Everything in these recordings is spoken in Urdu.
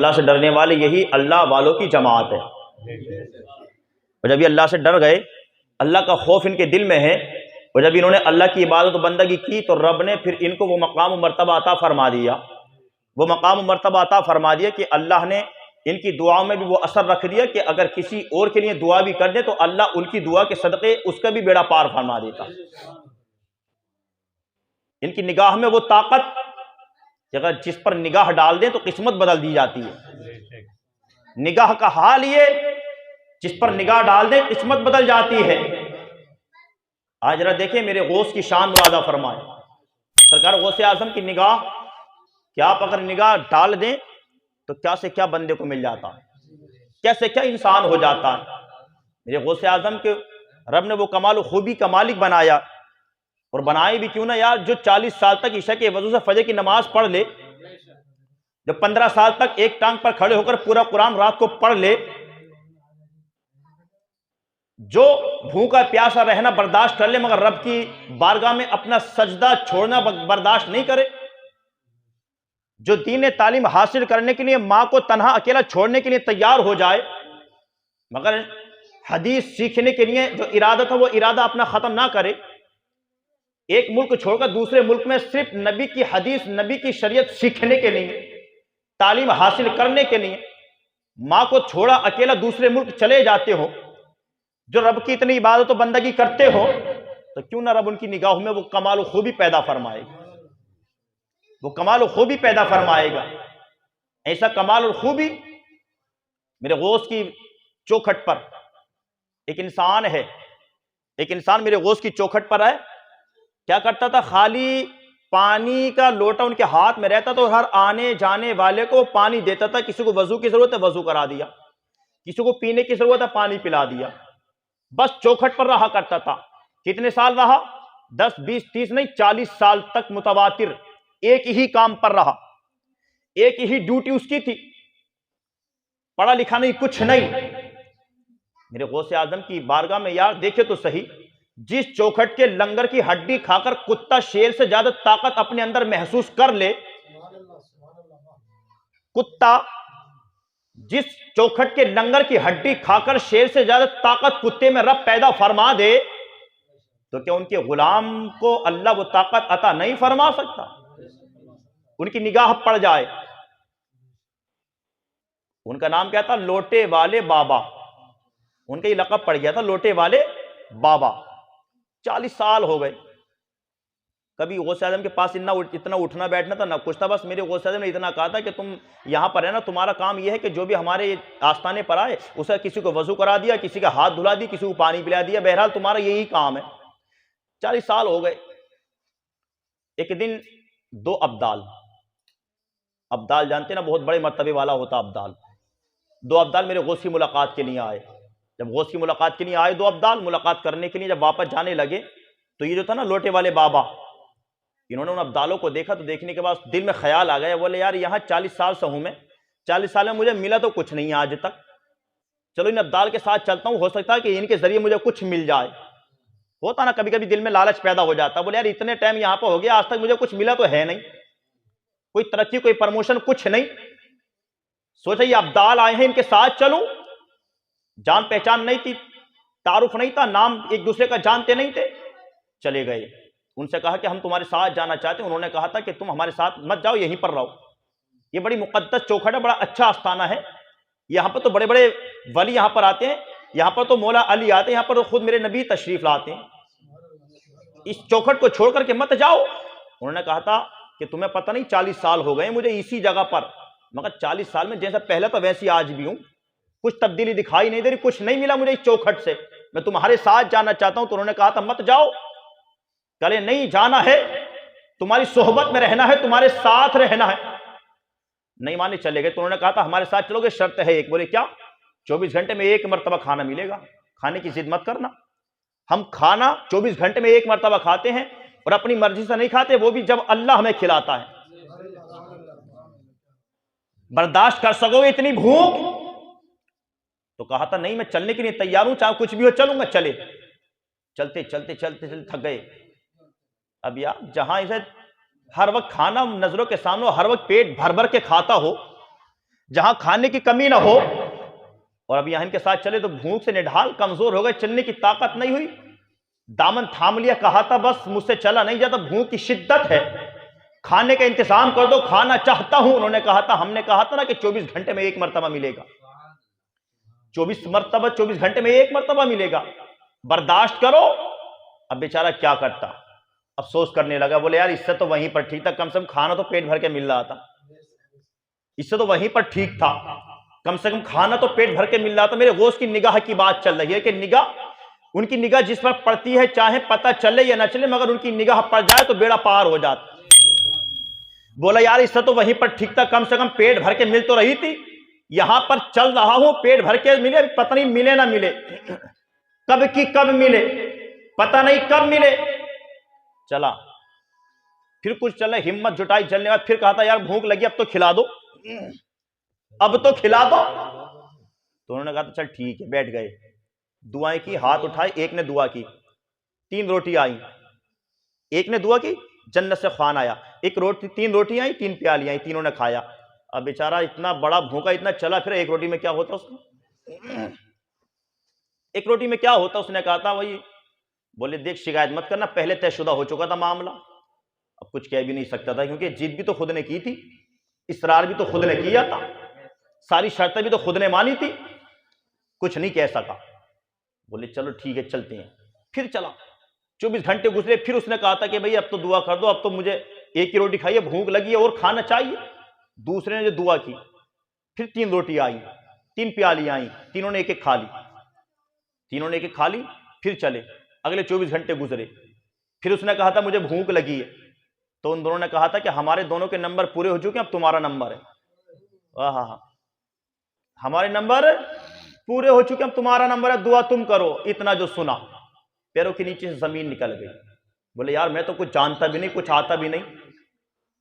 اللہ سے ڈرنے والے یہی اللہ والوں کی جماعت ہے۔ اور جب یہ اللہ سے ڈر گئے، اللہ کا خوف ان کے دل میں ہے، اور جب انہوں نے اللہ کی عبادت و بندگی کی تو رب نے پھر ان کو وہ مقام و مرتبہ عطا فرما دیا، وہ مقام و مرتبہ عطا فرما دیا کہ اللہ نے ان کی دعاؤں میں بھی وہ اثر رکھ دیا کہ اگر کسی اور کے لیے دعا بھی کر دے تو اللہ ان کی دعا کے صدقے اس کا بھی بیڑا پار فرما دیتا۔ ان کی نگاہ میں وہ طاقت کہ اگر جس پر نگاہ ڈال دیں تو قسمت بدل دی جاتی ہے۔ نگاہ کا حال یہ، جس پر نگاہ ڈال دیں قسمت بدل جاتی ہے۔ آج ذرا دیکھیں میرے غوث کی شان ملحظہ فرمائے، سرکار غوث اعظم کی نگاہ کہ آپ اگر نگاہ ڈال دیں تو کیا سے کیا بندے کو مل جاتا، کیسے کیا انسان ہو جاتا ہے۔ میرے غوث اعظم کے رب نے وہ کمال و خوبی کا مالک بنایا، اور بنائے بھی کیوں نہ یار، جو 40 سال تک عشاء کے وضو سے فجر کی نماز پڑھ لے، جو 15 سال تک ایک ٹانگ پر کھڑے ہو کر پورا قرآن رات کو پڑھ لے، جو بھوکا پیاسا رہنا برداشت کر لے مگر رب کی بارگاہ میں اپنا سجدہ چھوڑنا برداشت نہیں کرے، جو دین تعلیم حاصل کرنے کے لیے ماں کو تنہا اکیلا چھوڑنے کے لیے تیار ہو جائے مگر حدیث سیکھنے کے لیے جو ارادہ تھا وہ ارادہ اپنا ختم نہ کرے، ایک ملک چھوڑ کر دوسرے ملک میں صرف نبی کی حدیث، نبی کی شریعت سیکھنے کے لیے، تعلیم حاصل کرنے کے لیے ماں کو چھوڑا اکیلا دوسرے ملک چلے جاتے ہو، جو رب کی اتنی عبادت و بندگی کرتے ہو، تو کیوں نہ رب ان کی نگاہوں میں وہ کمال و خوبی پیدا فرمائے گا، وہ کمال و خوبی پیدا فرمائے گا۔ ایسا کمال و خوبی میرے غوث کی چوکھٹ پر ایک انسان ہے، ایک انسان میرے غوث کی چوکھٹ پر ہے، کیا کرتا تھا، خالی پانی کا لوٹا ان کے ہاتھ میں رہتا تو ہر آنے جانے والے کو پانی دیتا تھا، کسی کو وضو کی ضرورت ہے وضو کرا دیا، کسی کو پینے کی ضرورت ہے پانی پلا دیا، بس چوکھٹ پر رہا کرتا تھا۔ کتنے سال رہا؟ 10 20 30 نہیں، 40 سال تک متواتر ایک ہی کام پر رہا، ایک ہی ڈیوٹی اس کی تھی، پڑھا لکھا نہیں، کچھ نہیں۔ میرے غوث اعظم کی بارگاہ میں یار دیکھے تو صحیح، جس چوکھٹ کے لنگر کی ہڈی کھا کر کتا شیر سے زیادہ طاقت اپنے اندر محسوس کر لے، کتا جس چوکھٹ کے لنگر کی ہڈی کھا کر شیر سے زیادہ طاقت کتے میں رب پیدا فرما دے تو کیا ان کے غلام کو اللہ وہ طاقت عطا نہیں فرما سکتا؟ ان کی نگاہ پڑ جائے، ان کا نام کیا تھا؟ لوٹے والے بابا، ان کا یہ لقب پڑ گیا تھا لوٹے والے بابا۔ 40 سال ہو گئے، کبھی غوث اعظم کے پاس اتنا اٹھنا بیٹھنا تھا نہ کچھ تھا، بس میرے غوث اعظم نے اتنا کہا تھا کہ تم یہاں پر ہے نا، تمہارا کام یہ ہے کہ جو بھی ہمارے آستانے پر آئے اسے کسی کو وضو کرا دیا، کسی کا ہاتھ دھلا دیا، کسی کو پانی پلا دیا، بہرحال تمہارا یہی کام ہے۔ 40 سال ہو گئے۔ ایک دن 2 ابدال جانتے نا، بہت بڑے مرتبے والا ہوتا ابدال، 2 ابدال میرے غوث کی ملاقات کے لیے آئے۔ جب غوث کی ملاقات کے لیے آئے 2 ابدال ملاقات کرنے کے لیے، جب واپس جانے لگے تو یہ جو تھا نا لوٹے والے بابا، انہوں نے ان ابدالوں کو دیکھا تو دیکھنے کے بعد دل میں خیال آ گیا، بولے یار یہاں 40 سال سے ہوں میں، 40 سال میں مجھے ملا تو کچھ نہیں آج تک، چلو ان ابدال کے ساتھ چلتا ہوں، ہو سکتا ہے کہ ان کے ذریعے مجھے کچھ مل جائے۔ ہوتا نا کبھی کبھی دل میں لالچ پیدا ہو جاتا، بولے یار اتنے ٹائم یہاں پہ ہو گیا آج تک مجھے کچھ ملا تو ہے نہیں، کوئی ترقی کوئی پروموشن کچھ نہیں۔ سوچا یہ ابدال آئے ہیں ان کے ساتھ چلوں، جان پہچان نہیں تھی، تعارف نہیں تھا، نام ایک دوسرے کا جانتے نہیں تھے، چلے گئے۔ ان سے کہا کہ ہم تمہارے ساتھ جانا چاہتے ہیں، انہوں نے کہا تھا کہ تم ہمارے ساتھ مت جاؤ، یہیں پر رہو، یہ بڑی مقدس چوکھٹ ہے، بڑا اچھا آستانہ ہے، یہاں پر تو بڑے بڑے ولی یہاں پر آتے ہیں، یہاں پر تو مولا علی آتے ہیں، یہاں پر تو خود میرے نبی تشریف لاتے ہیں، اس چوکھٹ کو چھوڑ کر کے مت جاؤ۔ انہوں نے کہا تھا کہ تمہیں پتہ نہیں 40 سال ہو گئے مجھے اسی جگہ پر، مگر 40 سال میں جیسا پہلے تو ویسی آج بھی ہوں، کچھ تبدیلی دکھائی نہیں دے رہی، کچھ نہیں ملا مجھے اس چوکھٹ سے، میں تمہارے ساتھ جانا چاہتا ہوں۔ تو انہوں نے کہا تھا مت جاؤ، کہے نہیں جانا ہے، تمہاری صحبت میں رہنا ہے، تمہارے ساتھ رہنا ہے۔ نہیں مانے چلے گئے۔ تو انہوں نے کہا تھا ہمارے ساتھ چلو گے، شرط ہے ایک۔ بولے کیا؟ 24 گھنٹے میں 1 مرتبہ کھانا ملے گا، کھانے کی ضد مت کرنا، ہم کھانا 24 گھنٹے میں 1 مرتبہ کھاتے ہیں، اور اپنی مرضی سے نہیں کھاتے، وہ بھی جب اللہ ہمیں کھلاتا ہے۔ برداشت کر سکو گے اتنی بھوک؟ تو کہا تھا نہیں میں چلنے کے لیے تیار ہوں، چاہے کچھ بھی ہو چلوں گا۔ چلے، چلتے چلتے چلتے چلتے تھک گئے۔ اب یار جہاں اسے ہر وقت کھانا نظروں کے سامنے، ہر وقت پیٹ بھر بھر کے کھاتا ہو، جہاں کھانے کی کمی نہ ہو، اور اب یہاں ان کے ساتھ چلے تو بھوک سے نڈھال کمزور ہو گئے، چلنے کی طاقت نہیں ہوئی، دامن تھام لیا، کہا تھا بس مجھ سے چلا نہیں جاتا، بھوک کی شدت ہے، کھانے کا انتظام کر دو، کھانا چاہتا ہوں۔ انہوں نے کہا تھا، ہم نے کہا تھا نا کہ 24 گھنٹے میں ایک مرتبہ ملے گا، 24 گھنٹے میں ایک مرتبہ ملے گا، برداشت کرو۔ اب بیچارہ کیا کرتا، افسوس کرنے لگا، بولے یار اس سے تو وہیں پر ٹھیک تھا، کم سے کم کھانا تو پیٹ بھر کے مل رہا تھا، اس سے تو وہیں پر ٹھیک تھا، کم سے کم کھانا تو پیٹ بھر کے مل رہا تھا۔ میرے غوث کی نگاہ کی بات چل رہی ہے کہ نگاہ، ان کی نگاہ جس پر پڑتی ہے چاہے پتہ چلے یا نہ چلے، مگر ان کی نگاہ پڑ جائے تو بیڑا پار ہو جاتا۔ بولا یار اس سے تو وہیں پر ٹھیک تھا، کم سے کم پیٹ بھر کے مل تو رہی تھی، یہاں پر چل رہا ہوں پیٹ بھر کے ملے، پتہ نہیں ملے نہ ملے، کب کی کب ملے، پتہ نہیں کب ملے۔ چلا پھر کچھ چلے، ہمت جٹائی، چلنے بعد پھر کہا تھا یار بھوک لگی، اب تو کھلا دو، اب تو کھلا دو۔ تو انہوں نے کہا چل ٹھیک ہے، بیٹھ گئے، دعائیں کی، ہاتھ اٹھائے، ایک نے دعا کی، 3 روٹی آئیں، ایک نے دعا کی، جنت سے خوان آیا، 3 روٹی آئیں، 3 پیالی آئیں، تینوں نے کھایا۔ اب بیچارہ اتنا بڑا بھوکا، اتنا چلا پھر، ایک روٹی میں کیا ہوتا اس میں، ایک روٹی میں کیا ہوتا؟ اس نے کہا تھا وہی، بولے دیکھ شکایت مت کرنا، پہلے طے شدہ ہو چکا تھا معاملہ، اب کچھ کہہ بھی نہیں سکتا تھا، کیونکہ جیت بھی تو خود نے کی تھی، اصرار بھی تو خود نے کیا تھا، ساری شرطیں بھی تو خود نے مانی تھی، کچھ نہیں کہہ سکا۔ بولے چلو ٹھیک ہے چلتے ہیں۔ پھر چلا، 24 گھنٹے گزرے، پھر اس نے کہا تھا کہ بھئی اب تو دعا کر دو، اب تو مجھے ایک ہی روٹی کھائی ہے، بھوک لگی ہے اور کھانا چاہیے۔ دوسرے نے جو دعا کی، پھر 3 روٹی آئی، 3 پیالی آئیں، تینوں نے ایک ایک کھا لی، تینوں نے ایک ایک کھا لی، پھر چلے، اگلے 24 گھنٹے گزرے، پھر اس نے کہا تھا مجھے بھوک لگی ہے، تو ان دونوں نے کہا تھا کہ ہمارے دونوں کے نمبر پورے ہو چکے ہیں، اب تمہارا نمبر ہے۔ ہاں ہمارے نمبر پورے ہو چکے ہیں، اب تمہارا نمبر ہے، دعا تم کرو۔ اتنا جو سنا، پیروں کے نیچے سے زمین نکل گئی۔ بولے یار میں تو کچھ جانتا بھی نہیں، کچھ آتا بھی نہیں،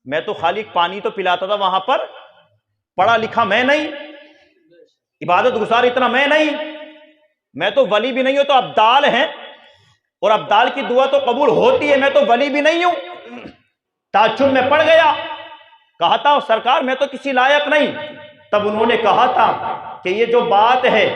میں تو خالی پانی تو پلاتا تھا وہاں پر، پڑھا لکھا میں نہیں، عبادت گزار اتنا میں نہیں، میں تو ولی بھی نہیں ہوں، تو ابدال ہیں، اور ابدال کی دعا تو قبول ہوتی ہے، میں تو ولی بھی نہیں ہوں۔ تعجب میں پڑ گیا، کہا تھا سرکار میں تو کسی لائق نہیں۔ تب انہوں نے کہا تھا کہ یہ جو بات ہے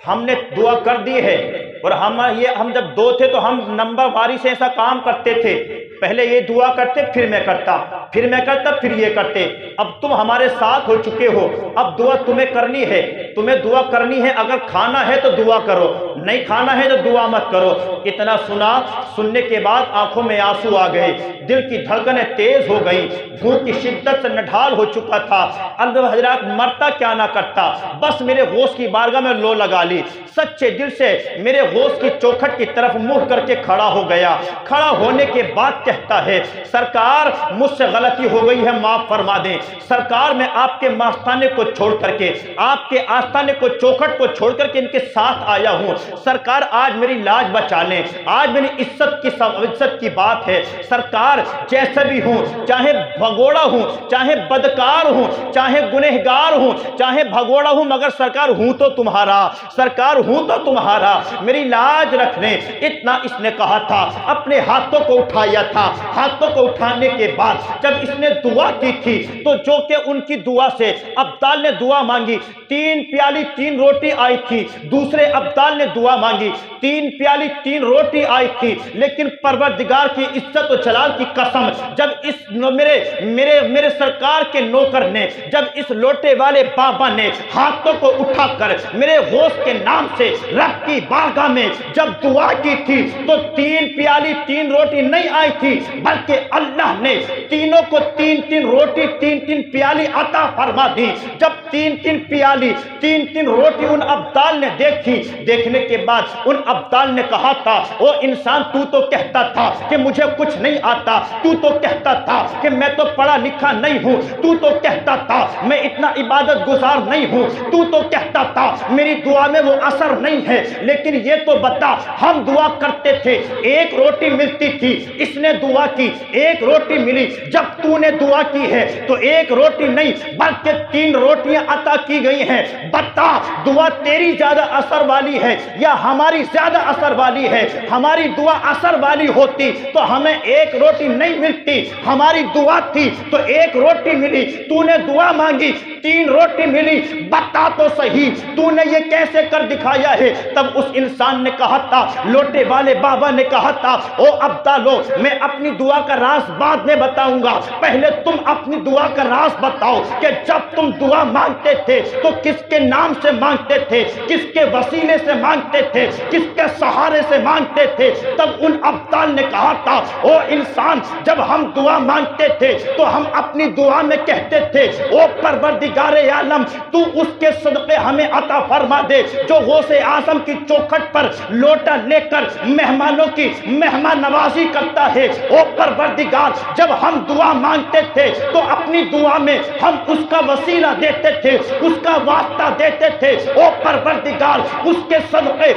ہم نے دعا کر دی ہے، اور ہم جب 2 تھے تو ہم نمبر واری سے ایسا کام کرتے تھے، پہلے یہ دعا کرتے پھر میں کرتا، پھر میں کرتا پھر یہ کرتے، اب تم ہمارے ساتھ ہو چکے ہو، اب دعا تمہیں کرنی ہے، تمہیں دعا کرنی ہے، اگر کھانا ہے تو دعا کرو، نہیں کھانا ہے تو دعا مت کرو۔ اتنا سنا، سننے کے بعد آنکھوں میں آنسو آ گئے، دل کی دھڑکنیں تیز ہو گئی، بھوک کی شدت سے نڈھال ہو چکا تھا۔ اللہ حضرات مرتا کیا نہ کرتا، بس میرے غوث کی بارگاہ میں لو لگا لی، سچے دل سے میرے غوث کی چوکھٹ کی طرف منہ کر کے کھڑا ہو گیا۔ کھڑا ہونے کے بعد کہتا ہے سرکار مجھ سے غلطی ہو گئی ہے، معاف فرما دیں سرکار، میں آپ کے آستانے کو چھوڑ کر کے، آپ کے آستانے کو، چوکھٹ کو چھوڑ کر کے ان کے ساتھ آیا ہوں، سرکار آج میری لاج بچا لیں، آج میری عزت کی بات ہے سرکار، جیسے بھی ہوں، چاہے بھگوڑا ہوں، چاہے بدکار ہوں، چاہے گنہگار ہوں، چاہے بھگوڑا ہوں، مگر سرکار ہوں تو تمہارا، سرکار ہوں تو تمہارا، میری لاج رکھ لیں۔ اتنا اس نے کہا تھا، اپنے ہاتھوں کو اٹھایا تھا، ہاتھوں کو اٹھانے کے بعد جب اس نے دعا کی تھی تو جو کہ ان کی دعا سے ابدال نے دعا مانگی، 3 پیالی 3 روٹی آئی تھی، دوسرے ابدال نے دعا مانگی، 3 پیالی 3 روٹی آئی تھی، لیکن پروردگار کی عزت و جلال کی قسم، جب اس میرے سرکار کے نوکر نے، جب اس لوٹے والے بابا نے ہاتھوں کو اٹھا کر میرے غوث کے نام سے رب کی بارگاہ میں جب دعا کی تھی تو 3 پیالی 3 روٹی نہیں آئی تھی، بلکہ اللہ نے تینوں کو 3 روٹی 3 پیالی عطا فرما دی۔ جب 3 پیالی 3 روٹی ان ابدال نے دیکھی، دیکھنے کے بعد ان ابدال نے کہا تھا او انسان تو کہتا تھا کہ مجھے کچھ نہیں آتا، تو کہتا تھا کہ میں تو پڑھا لکھا نہیں ہوں، تو کہتا تھا میں اتنا عبادت گزار نہیں ہوں، تو کہتا تھا میری دعا میں وہ اثر نہیں ہے، لیکن یہ تو بتا، ہم دعا کرتے تھے، ایک روٹی ملتی تھی، اس نے دعا کی، ایک روٹی ملی، جب تو نے دعا کی ہے تو ایک روٹی نہیں بلکہ 3 روٹیاں عطا کی گئی ہیں۔ بتا دعا تیری زیادہ اثر والی ہے یا ہماری زیادہ اثر والی ہے؟ ہماری دعا اثر والی ہوتی تو ہمیں ایک روٹی نہیں ملتی، ہماری دعا تھی تو ایک روٹی ملی، تو نے دعا مانگی 3 روٹی ملی، بتا تو صحیح تو نے یہ کیسے کر دکھایا ہے؟ تب اس انسان نے کہا تھا، لوٹے والے بابا نے کہا تھا، او ابدالو میں اپنی دعا کا راز بعد میں بتاؤں گا، پہلے تم اپنی دعا کا راز بتاؤ کہ جب تم دعا مانگتے تھے تو کس کے نام سے مانگتے تھے، کس کے وسیلے سے مانگتے تھے، کس کے سہارے سے مانگتے تھے؟ تب ان ابدال نے کہا تھا، او انسان جب ہم دعا مانگتے تھے تو ہم اپنی دعا میں کہتے تھے، او پروردگار عالم تو اس کے صدقے ہمیں عطا فرما دے جو غوث اعظم کی چوکھٹ پر لوٹا لے کر مہمانوں کی مہمان نوازی کرتا ہے۔ او پروردگار جب ہم دعا مانگتے تھے تو اپنی دعا میں ہم اس کا وسیلہ دیتے تھے، اس کا واسطہ دیتے تھے۔ او پروردگار اس کے صدقے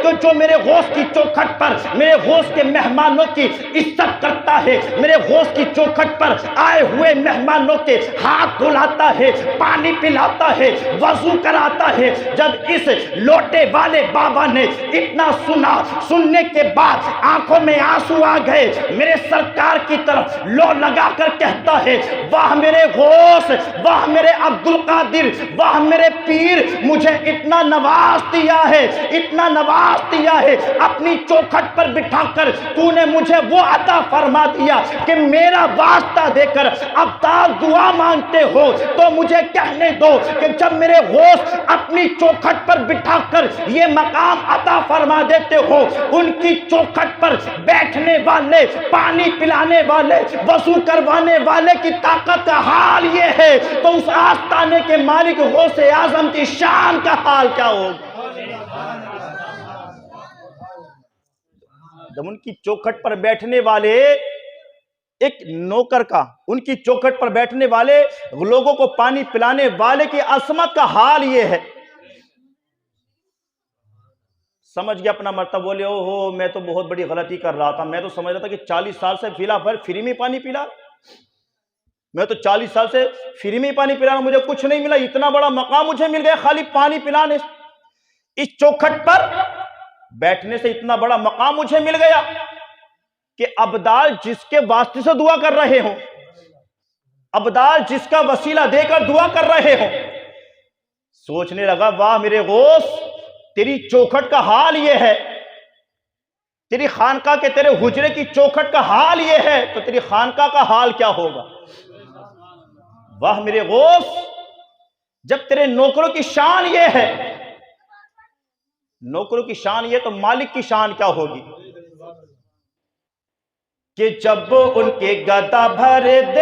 تو جو میرے غوث کی چوکھٹ پر میرے غوث کے مہمانوں کی عزت کرتا ہے، میرے غوث کی چوکھٹ پر آئے ہوئے مہمانوں کے ہاتھ دھلاتا ہے، پانی پلاتا ہے، وضو کراتا ہے۔ جب اس لوٹے والے بابا نے اتنا سننے کے بعد آنکھوں میں آنسو آ گئے، میرے سرکار کی طرف لو لگا کر کہتا ہے، واہ میرے غوث، واہ میرے عبدالقادر، واہ میرے پیر، مجھے اتنا نواز دیا ہے، اتنا نواز دیا ہے، اپنی چوکھٹ پر بٹھا کر تو نے مجھے وہ عطا فرما دیا کہ میرا واسطہ دے کر ابدال دعا مانگتے ہو تو مجھے کہنے دو کہ جب میرے غوث اپنی چوکھٹ پر بٹھا کر یہ مقام عطا فرما دیتے ہو، ان کی چوکھٹ پر بیٹھنے والے، پانی پلانے والے، وضو کروانے والے کی طاقت کا حال یہ ہے تو اس آستانے کے مالک غوث اعظم کی شان کا حال کیا ہوگا؟ جب ان کی چوکھٹ پر بیٹھنے والے ایک نوکر کا، ان کی چوکھٹ پر بیٹھنے والے لوگوں کو پانی پلانے والے کی عظمت کا حال یہ ہے، سمجھ گیا اپنا مرتبہ، بولے او ہو میں تو بہت بڑی غلطی کر رہا تھا، میں تو سمجھ رہا تھا کہ 40 سال سے فری میں پانی پلا، میں تو 40 سال سے فری میں پانی پلا، مجھے کچھ نہیں ملا، اتنا بڑا مقام مجھے مل گیا خالی پانی پلانے، اس چوکھٹ پر بیٹھنے سے اتنا بڑا مقام مجھے مل گیا کہ ابدال جس کے واسطے سے دعا کر رہے ہوں، ابدال جس کا وسیلہ دے کر دعا کر رہے ہوں، سوچنے لگا واہ میرے غوث تیری چوکھٹ کا حال یہ ہے، تیری خانقاہ کے تیرے حجرے کی چوکھٹ کا حال یہ ہے تو تیری خانقاہ کا حال کیا ہوگا؟ واہ میرے غوث جب تیرے نوکروں کی شان یہ ہے، نوکروں کی شان یہ تو مالک کی شان کیا ہوگی کہ جب ان کے گدا بھر دے